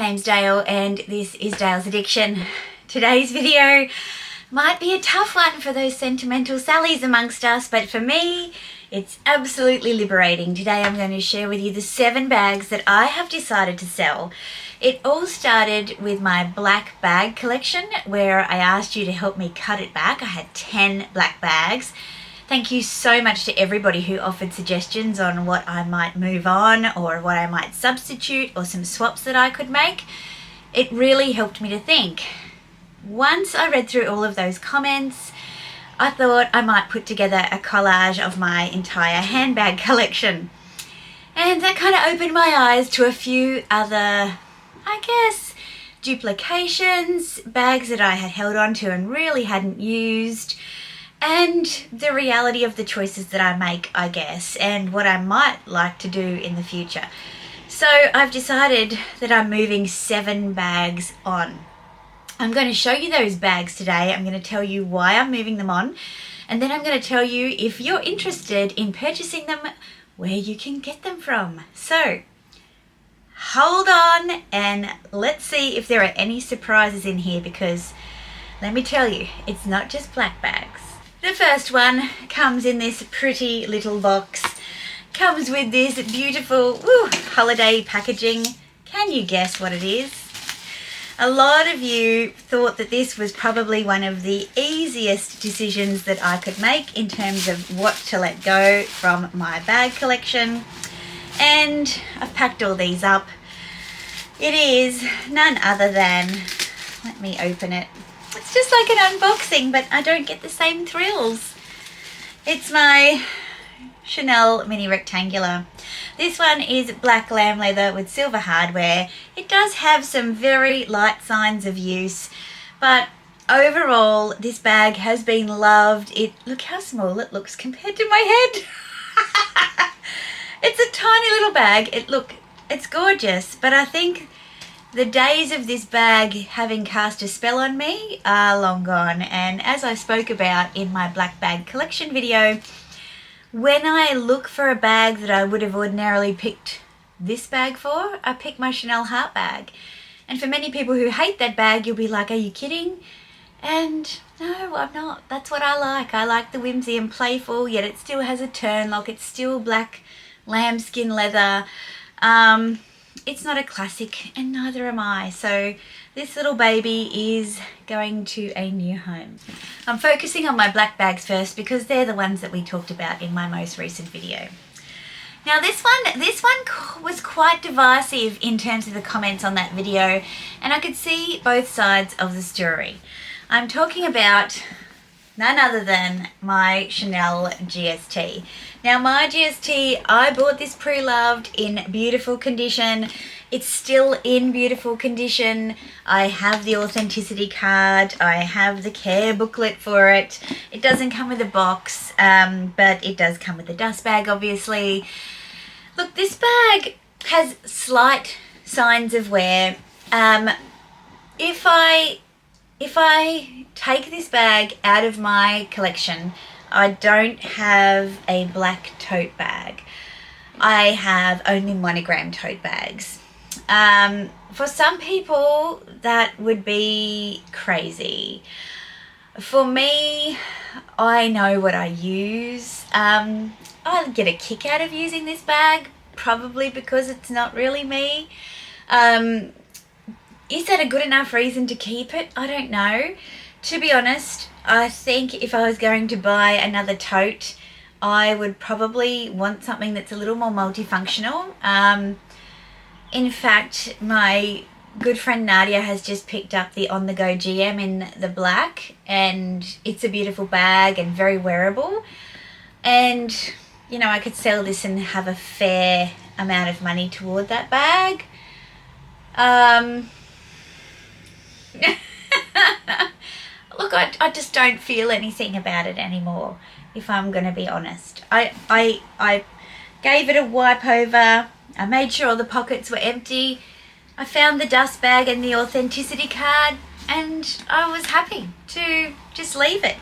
name's Dale and this is Dale's Addiction. Today's video might be a tough one for those sentimental Sallys amongst us, but for me, it's absolutely liberating. Today I'm going to share with you the 7 bags that I have decided to sell. It all started with my black bag collection where I asked you to help me cut it back. I had 10 black bags. Thank you so much to everybody who offered suggestions on what I might move on or what I might substitute or some swaps that I could make. It really helped me to think. Once I read through all of those comments, I thought I might put together a collage of my entire handbag collection. And that kind of opened my eyes to a few other, I guess, duplications, bags that I had held on to and really hadn't used, and the reality of the choices that I make, I guess, and what I might like to do in the future. So I've decided that I'm moving 7 bags on. I'm going to show you those bags today. I'm going to tell you why I'm moving them on, and then I'm going to tell you, if you're interested in purchasing them, where you can get them from. So hold on and let's see if there are any surprises in here, because let me tell you, it's not just black bags. The first one comes in this pretty little box. Comes with this beautiful holiday packaging. Can you guess what it is? A lot of you thought that this was probably one of the easiest decisions that I could make in terms of what to let go from my bag collection. And I've packed all these up. It is none other than, let me open it. It's just like an unboxing, but I don't get the same thrills. It's my Chanel mini rectangular. This one is black lamb leather with silver hardware. It does have some very light signs of use, but overall this bag has been loved. Look how small it looks compared to my head. It's a tiny little bag. It's gorgeous, but I think the days of this bag having cast a spell on me are long gone. And as I spoke about in my black bag collection video, when I look for a bag that I would have ordinarily picked this bag for, I pick my Chanel heart bag. And for many people who hate that bag, you'll be like, are you kidding? And no, I'm not. That's what I like. I like the whimsy and playful, yet it still has a turn lock. It's still black lambskin leather. It's not a classic, and neither am I. So this little baby is going to a new home. I'm focusing on my black bags first because they're the ones that we talked about in my most recent video. Now this one was quite divisive in terms of the comments on that video, and I could see both sides of the story. I'm talking about none other than my Chanel GST. Now my GST, I bought this pre-loved in beautiful condition. It's still in beautiful condition. I have the authenticity card. I have the care booklet for it. It doesn't come with a box, but it does come with a dust bag, obviously. Look, this bag has slight signs of wear. If I take this bag out of my collection, I don't have a black tote bag. I have only monogram tote bags. For some people, that would be crazy. For me, I know what I use. I get a kick out of using this bag, probably because it's not really me. Is that a good enough reason to keep it? I don't know. To be honest, I think if I was going to buy another tote, I would probably want something that's a little more multifunctional. In fact, my good friend Nadia has just picked up the On The Go GM in the black, and it's a beautiful bag and very wearable. And, you know, I could sell this and have a fair amount of money toward that bag. Look, I just don't feel anything about it anymore, if I'm going to be honest. I gave it a wipe over. I made sure all the pockets were empty. I found the dust bag and the authenticity card, and I was happy to just leave it.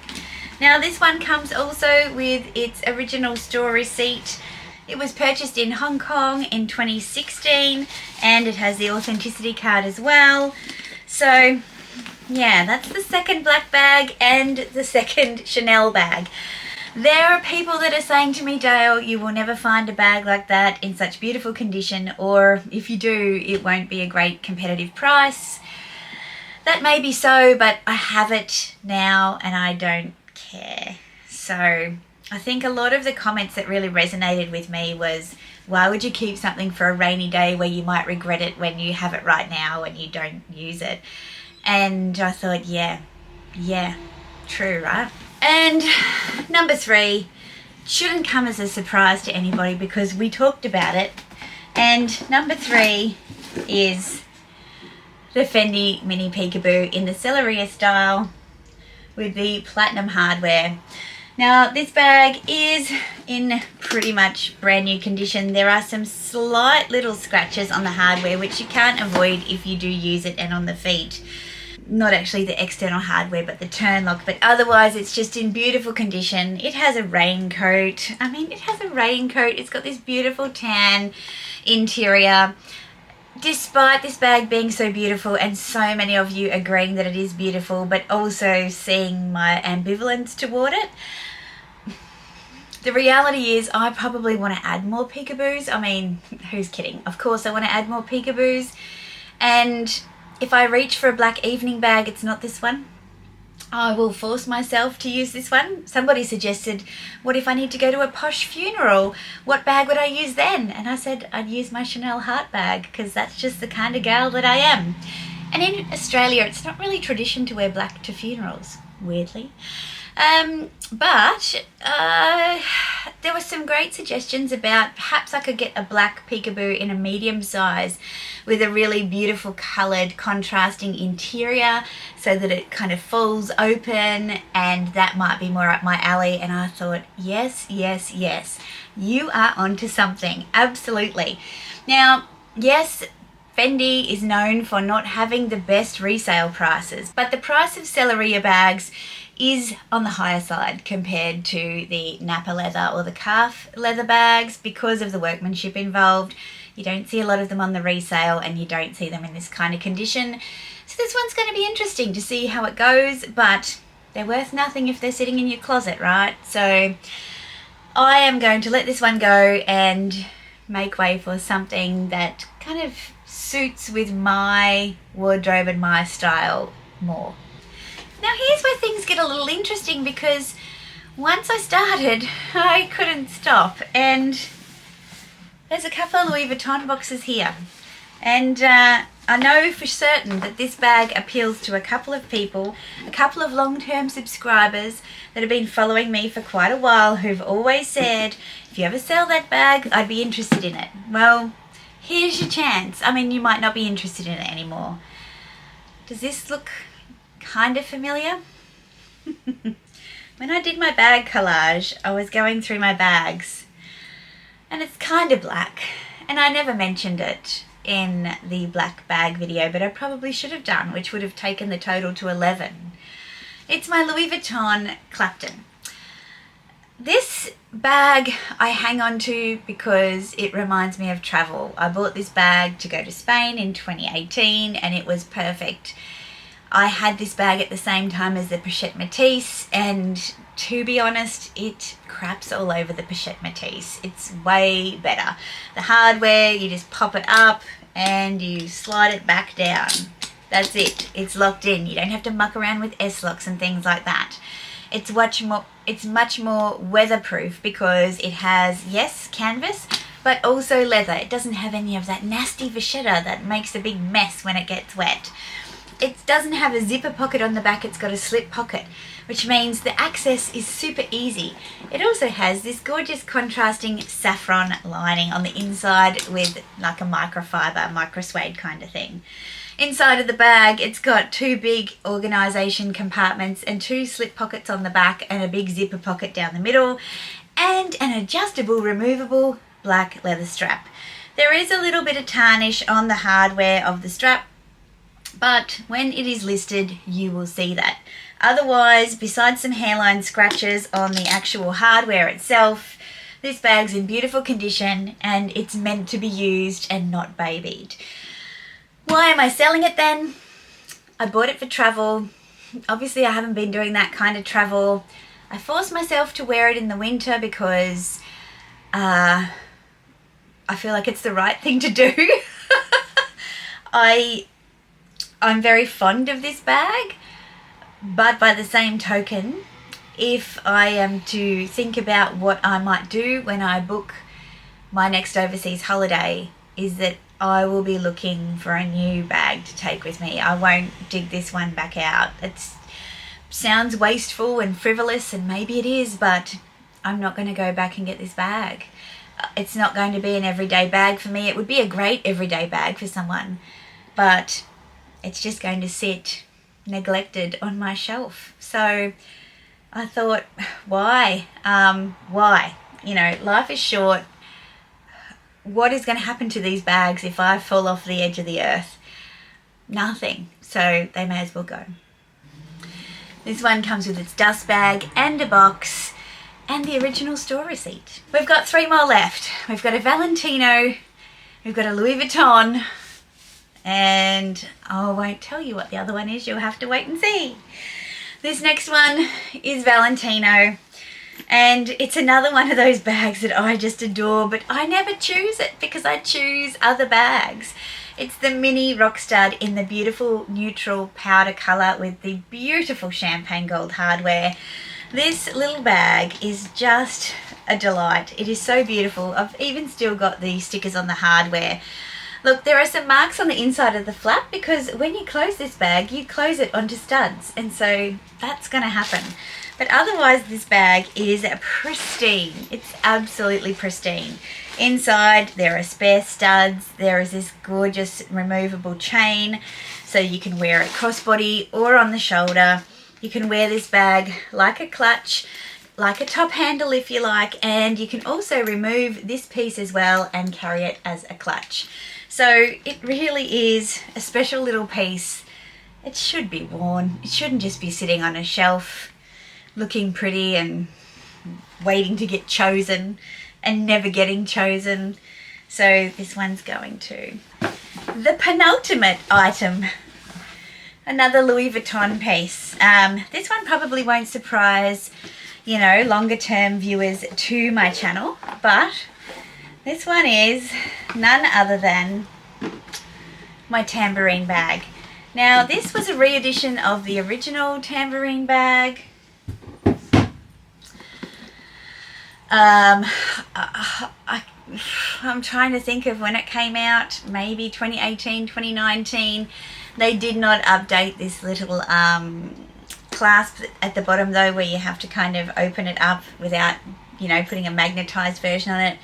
Now this one comes also with its original store receipt. It was purchased in Hong Kong in 2016 and it has the authenticity card as well. So yeah, that's the second black bag and the second Chanel bag. There are people that are saying to me, Dale, you will never find a bag like that in such beautiful condition, or if you do, it won't be a great competitive price. That may be so, but I have it now and I don't care. So I think a lot of the comments that really resonated with me was, why would you keep something for a rainy day where you might regret it when you have it right now and you don't use it? And I thought, yeah, true, right? And number 3 shouldn't come as a surprise to anybody because we talked about it. And number 3 is the Fendi Mini Peekaboo in the Celeria style with the platinum hardware. Now this bag is in pretty much brand new condition. There are some slight little scratches on the hardware which you can't avoid if you do use it, and on the feet. Not actually the external hardware but the turn lock, but otherwise it's just in beautiful condition. It has a raincoat. It's got this beautiful tan interior. Despite this bag being so beautiful and so many of you agreeing that it is beautiful, but also seeing my ambivalence toward it, the reality is I probably want to add more peekaboos. I mean, who's kidding? Of course I want to add more peekaboos. And if I reach for a black evening bag, it's not this one. I will force myself to use this one. Somebody suggested, what if I need to go to a posh funeral? What bag would I use then? And I said I'd use my Chanel heart bag because that's just the kind of gal that I am. And in Australia, it's not really tradition to wear black to funerals, weirdly. But there were some great suggestions about perhaps I could get a black peekaboo in a medium size with a really beautiful coloured contrasting interior so that it kind of falls open, and that might be more up my alley. And I thought, yes, you are onto something, absolutely. Now, yes, Fendi is known for not having the best resale prices, but the price of Celeria bags is on the higher side compared to the Napa leather or the calf leather bags because of the workmanship involved. You don't see a lot of them on the resale and you don't see them in this kind of condition. So this one's going to be interesting to see how it goes, but they're worth nothing if they're sitting in your closet, right? So I am going to let this one go and make way for something that kind of suits with my wardrobe and my style more. Now here's where things get a little interesting, because once I started, I couldn't stop. And there's a couple of Louis Vuitton boxes here. And I know for certain that this bag appeals to a couple of people, a couple of long-term subscribers that have been following me for quite a while, who've always said, if you ever sell that bag, I'd be interested in it. Well, here's your chance. I mean, you might not be interested in it anymore. Does this look kind of familiar? When I did my bag collage, I was going through my bags and it's kind of black, and I never mentioned it in the black bag video, but I probably should have done, which would have taken the total to 11. It's my Louis Vuitton Clapton. This bag I hang on to because it reminds me of travel. I bought this bag to go to Spain in 2018 and it was perfect. I had this bag at the same time as the Pochette Métis, and to be honest, it craps all over the Pochette Métis. It's way better. The hardware, you just pop it up and you slide it back down. That's it. It's locked in. You don't have to muck around with S-locks and things like that. It's much more weatherproof because it has, yes, canvas, but also leather. It doesn't have any of that nasty vachetta that makes a big mess when it gets wet. It doesn't have a zipper pocket on the back, it's got a slip pocket, which means the access is super easy. It also has this gorgeous contrasting saffron lining on the inside with like a microfiber, micro suede kind of thing. Inside of the bag, it's got 2 big organisation compartments and 2 slip pockets on the back and a big zipper pocket down the middle, and an adjustable, removable black leather strap. There is a little bit of tarnish on the hardware of the strap, but when it is listed, you will see that. Otherwise, besides some hairline scratches on the actual hardware itself, This bag's in beautiful condition and it's meant to be used and not babied. Why am I selling it then? I bought it for travel. Obviously I haven't been doing that kind of travel. I forced myself to wear it in the winter because I feel like it's the right thing to do. I'm very fond of this bag, but by the same token, if I am to think about what I might do when I book my next overseas holiday, is that I will be looking for a new bag to take with me. I won't dig this one back out. It sounds wasteful and frivolous, and maybe it is, but I'm not going to go back and get this bag. It's not going to be an everyday bag for me. It would be a great everyday bag for someone, but it's just going to sit neglected on my shelf. So I thought, why? Why? You know, life is short. What is going to happen to these bags if I fall off the edge of the earth? Nothing. So they may as well go. This one comes with its dust bag and a box and the original store receipt. We've got 3 more left. We've got a Valentino, we've got a Louis Vuitton, and I won't tell you what the other one is. You'll have to wait and see. This next one is Valentino, and it's another one of those bags that I just adore, but I never choose it because I choose other bags. It's the Mini Rockstud in the beautiful neutral powder colour with the beautiful champagne gold hardware. This little bag is just a delight. It is so beautiful. I've even still got the stickers on the hardware. Look, there are some marks on the inside of the flap because when you close this bag, you close it onto studs, and so that's going to happen. But otherwise, this bag is pristine. It's absolutely pristine. Inside, there are spare studs. There is this gorgeous removable chain, so you can wear it crossbody or on the shoulder. You can wear this bag like a clutch, like a top handle if you like, and you can also remove this piece as well and carry it as a clutch. So it really is a special little piece. It should be worn. It shouldn't just be sitting on a shelf looking pretty and waiting to get chosen and never getting chosen. So this one's going to. The penultimate item, another Louis Vuitton piece. This one probably won't surprise, you know, longer term viewers to my channel, but this one is none other than my Tambourine bag. Now this was a re-edition of the original Tambourine bag. I'm trying to think of when it came out, maybe 2018, 2019. They did not update this little clasp at the bottom though, where you have to kind of open it up without, you know, putting a magnetized version on it.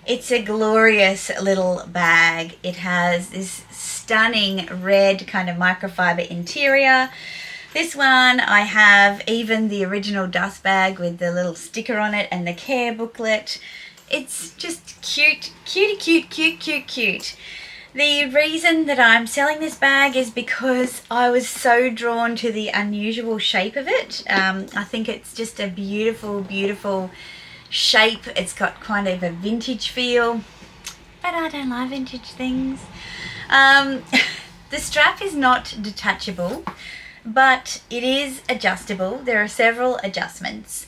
It's a glorious little bag. It has this stunning red kind of microfiber interior. This one, I have even the original dust bag with the little sticker on it and the care booklet. It's just cute, cutie, cute, cute, cute, cute. The reason that I'm selling this bag is because I was so drawn to the unusual shape of it. I think it's just a beautiful, beautiful shape. It's got kind of a vintage feel, but I don't like vintage things. The strap is not detachable, but it is adjustable. There are several adjustments.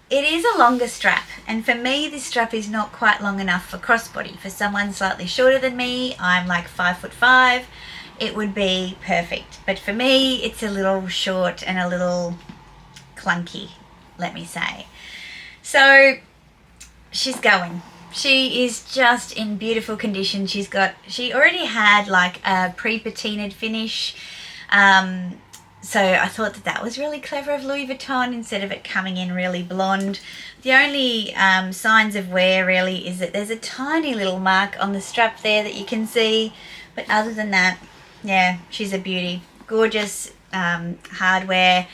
It is a longer strap, and for me this strap is not quite long enough for crossbody. For someone slightly shorter than me, I'm like 5'5", it would be perfect. But for me it's a little short and a little clunky, let me say. So she's going. She is just in beautiful condition. She already had like a pre-patinaed finish. So I thought that was really clever of Louis Vuitton, instead of it coming in really blonde. The only signs of wear really is that there's a tiny little mark on the strap there that you can see. But other than that, yeah, she's a beauty. Gorgeous hardware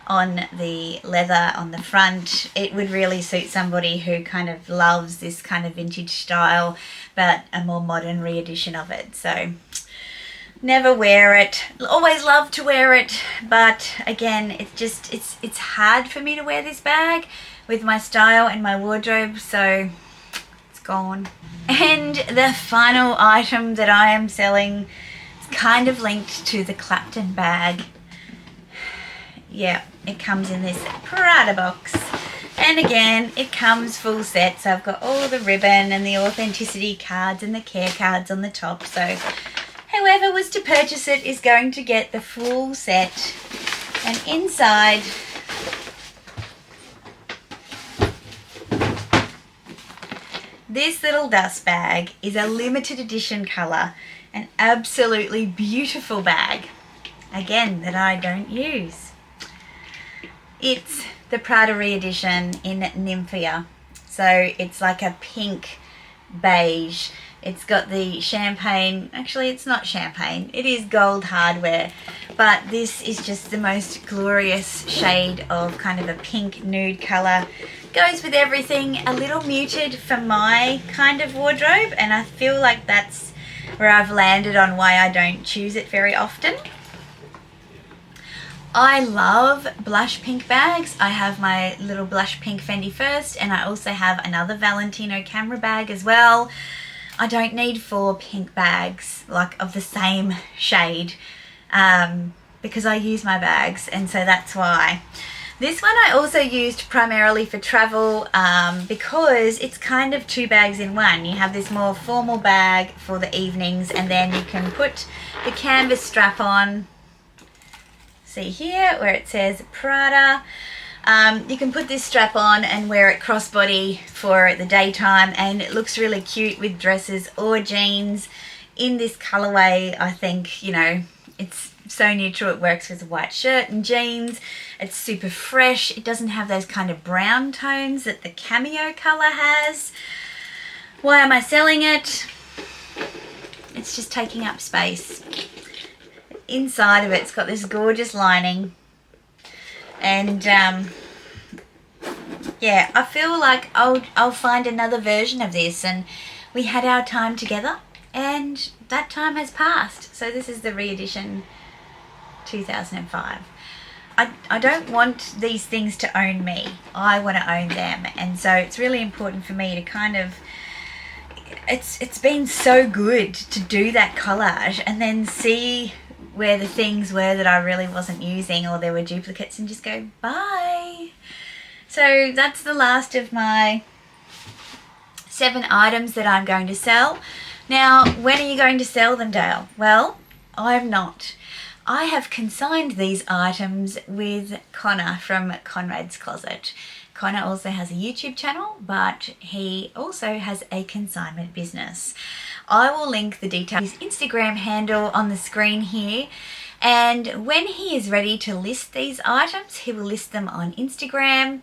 on the leather on the front. It would really suit somebody who kind of loves this kind of vintage style, but a more modern re-edition of it. So never wear it. Always love to wear it, but again, it's hard for me to wear this bag with my style and my wardrobe. So gone. And the final item that I am selling is kind of linked to the Clapton bag. Yeah, it comes in this Prada box. And again, it comes full set. So I've got all the ribbon and the authenticity cards and the care cards on the top. So whoever was to purchase it is going to get the full set. And inside, this little dust bag is a limited edition colour, an absolutely beautiful bag, again, that I don't use. It's the Prada re-edition in Nymphia. So it's like a pink beige. It's got the champagne, actually it's not champagne, it is gold hardware, but this is just the most glorious shade of kind of a pink nude colour. Goes with everything, a little muted for my kind of wardrobe, and I feel like that's where I've landed on why I don't choose it very often. I love blush pink bags. I have my little blush pink Fendi first, and I also have another Valentino camera bag as well. I don't need 4 pink bags like of the same shade because I use my bags, and so that's why. This one I also used primarily for travel because it's kind of 2 bags in one. You have this more formal bag for the evenings, and then you can put the canvas strap on. See here where it says Prada. You can put this strap on and wear it crossbody for the daytime, and it looks really cute with dresses or jeans in this colorway. I think, you know, it's so neutral. It works with a white shirt and jeans. It's super fresh. It doesn't have those kind of brown tones that the cameo color has. Why am I selling it? It's just taking up space. Inside of it's got this gorgeous lining, and yeah, I feel like I'll find another version of this, and we had our time together and that time has passed. So this is the re-edition 2005. I don't want these things to own me. I want to own them, and so it's really important for me to kind of, it's been so good to do that collage and then see where the things were that I really wasn't using, or there were duplicates, and just go, bye. So that's the last of my 7 items that I'm going to sell. Now, when are you going to sell them, Dale? Well, I'm not. I have consigned these items with Connor from Conrad's Closet. Connor also has a YouTube channel, but he also has a consignment business. I will link the details, his Instagram handle on the screen here, and when he is ready to list these items, he will list them on Instagram,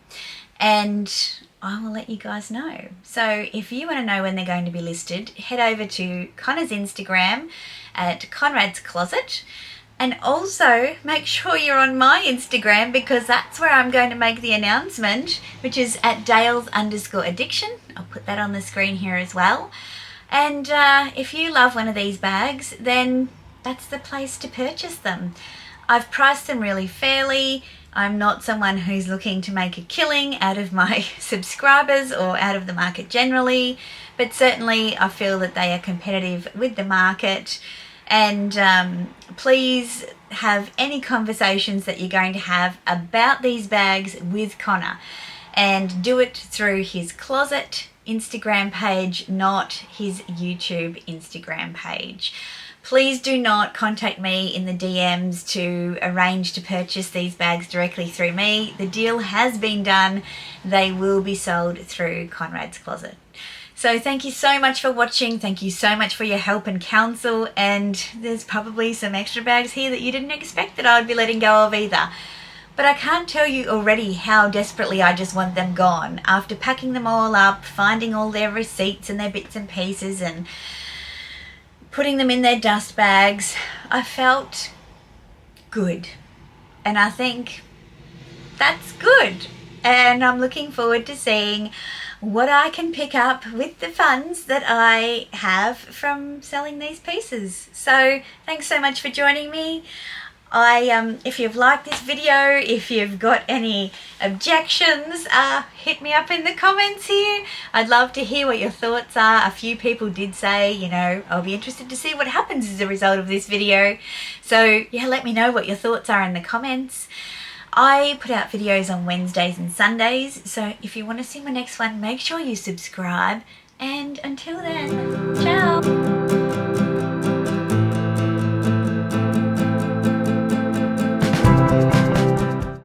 and I will let you guys know. So if you want to know when they're going to be listed, head over to Connor's Instagram at Conrad's Closet. And also make sure you're on my Instagram, because that's where I'm going to make the announcement, which is at DaylesAddiction. I'll put that on the screen here as well. And if you love one of these bags, then that's the place to purchase them. I've priced them really fairly. I'm not someone who's looking to make a killing out of my subscribers or out of the market generally, but certainly I feel that they are competitive with the market. And please have any conversations that you're going to have about these bags with Connor, and do it through his closet Instagram page, not his YouTube Instagram page. Please do not contact me in the DMs to arrange to purchase these bags directly through me. The deal has been done. They will be sold through Conrad's Closet. So thank you so much for watching. Thank you so much for your help and counsel. And there's probably some extra bags here that you didn't expect that I would be letting go of either. But I can't tell you already how desperately I just want them gone. After packing them all up, finding all their receipts and their bits and pieces and putting them in their dust bags, I felt good. And I think that's good. And I'm looking forward to seeing what I can pick up with the funds that I have from selling these pieces. So thanks so much for joining me. If you've liked this video, if you've got any objections, hit me up in the comments here. I'd love to hear what your thoughts are. A few people did say, you know, I'll be interested to see what happens as a result of this video. So yeah, let me know what your thoughts are in the comments. I put out videos on Wednesdays and Sundays, so if you want to see my next one, make sure you subscribe. And until then, ciao!